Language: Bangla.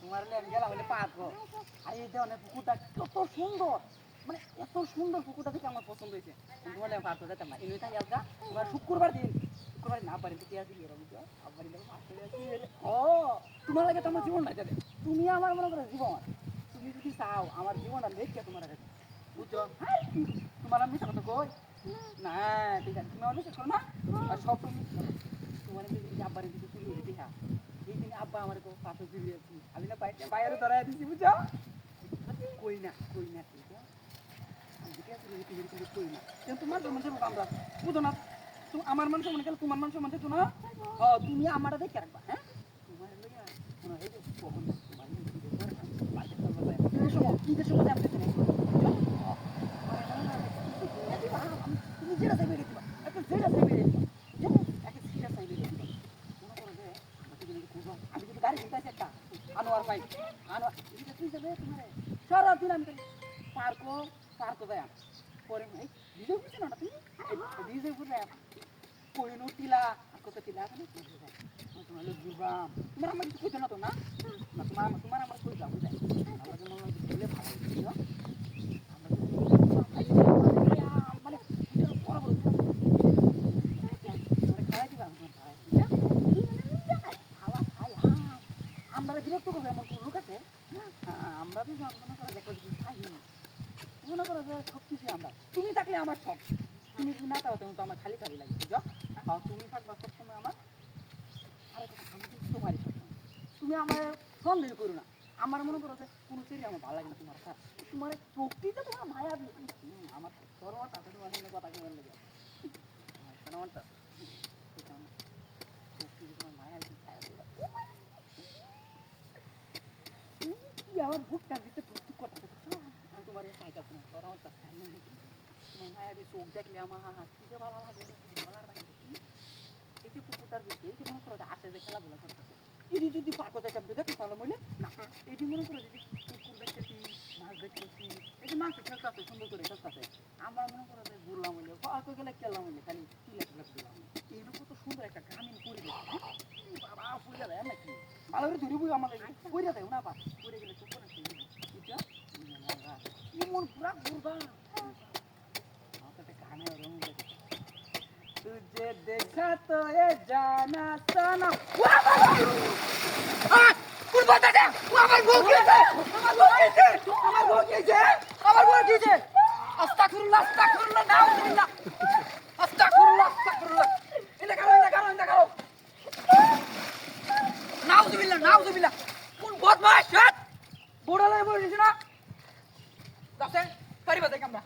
তোমার আমি গেলাম হলে পাবো। আর এই ধরনের পুকুরটা কত সুন্দর, মানে এত সুন্দর পুকুরটা দেখে আমার পছন্দ হয়েছে। তোমার আমি পারতো যেতাম না, এমনি তাই আসা তোমার শুক্রবার দিন, শুক্রবার না পারি কি আসি এরকম আবার ও তোমার লাগে তো আমার জীবন নাই যাবে। তুমি আমার মনে করো জীবন, তুমি যদি চাও আমার জীবনটা দেখে তোমার কাছে বুঝছো। তোমার আমি কথা কই না, ঠিক আছে তুমি আমার বিশ্বাস করো না। আর সব তুমি তোমার আব্বার দিকে তুলে দিতে হ্যাঁ, এই দিনে আব্বা আমার পাশে জুড়িয়েছি আমি না বাইরে ধরাই দিচ্ছি বুঝছো। কই না কই না ঠিক আছে, কই না তোমার জন্য যাবো আমরা বুঝো না। আমার মানুষ মনে গেলে তোমার মানুষ মনে তো না, তুমি আমার দেখে রাখবা। হ্যাঁ তোমার কখন তোমার ঈদের সময় আপনি তুমি যেটা চাইবে দিবা, একটা যেটা চাইবে দিবা, একটা সেটা চাইবে দিবা। মনে করো যে আমি কিন্তু গাড়ি কিনতে আছি একটা আনোয়ার ভাই, আনোয়ার তুই যাবে তোমার সারাদিন আমি পার্কো পার্কো যাই পরে ভিজে বুঝছি না তুমি ভিজে বুঝে কোহিনু টিলা আর কত টিলা আছে না তোমার লোক ঘুরবাম তোমার আমার কিছু কইতো না তো না তোমার তোমার আমার কই যাবো যাই আমরা জন্য ঘুরলে ভালো বুঝছো। মানে বড় বড় খাওয়াই দিবা খাওয়া খাই আমরা বিরক্ত করবো এমন কোনো লোক আছে। আমরা তো মনে করো দেখো খাই মনে করো যে সব কিছু আমরা, তুমি থাকলে আমার সব, তুমি যদি না থাকো তখন তো আমার খালি খালি লাগে বুঝছো। তুমি থাকবা সবসময় আমার, আর আমি কিন্তু তোমারই সবসময়, তুমি আমার সন্দেহ করো না। আমার মনে করো যে কোনো চেরি আমার ভালো লাগে না তোমার কাছে, তোমার চোখটিতে তোমার মায়া আমার সরমাটা আছে তোমার সঙ্গে কথা কেমন লাগে সরমাটা তোমার মায়া আমার বুকটা দিতে প্রস্তুত কথা আমি তোমার চাইটা তোমার সরমাটা তোমার মায়াবী চোখ দেখলে আমার কি ভালো লাগে ভালো লাগে। এই যে পুকুরটার দিকে এই যে মনে করো আসে যে খেলাধুলা করতেছে এটি যদি পার্কও দেখে দেখি ভালো মনে না এটি মনে করো যদি পুকুর দেখতেছি মাছ দেখতেছি এই যে মাছ খেলতেছে সুন্দর করে খেলতেছে আমরা মনে করো যে ঘুরলাম হইলে পার্কে গেলে খেললাম হইলে খালি তুলে তুলে দিলাম এইরকম কত সুন্দর একটা গ্রামীণ পরিবেশ। বাবা পড়ে যায় নাকি ভালো করে ধরিব আমাদের পড়ে দেয় না পা পড়ে গেলে চোখ না বুঝছো এমন পুরা ঘুরবা গানে রঙ तुझे देखा तो ये जाना सनम কোন বাতাটা আমার বউ কিছে আমার বউ কিছে আমার বউ কিছে আমার বউ কিছে আস্তাগফিরুল্লাহ আস্তাগফিরুল্লাহ নাউজুবিল্লাহ আস্তাগফিরুল্লাহ আস্তাগফিরুল্লাহ ইলা কারো নাউজুবিল্লাহ নাউজুবিল্লাহ কোন বদমাশ বুড়ালে বলিস না দাসে পারিবা দেখ আমরা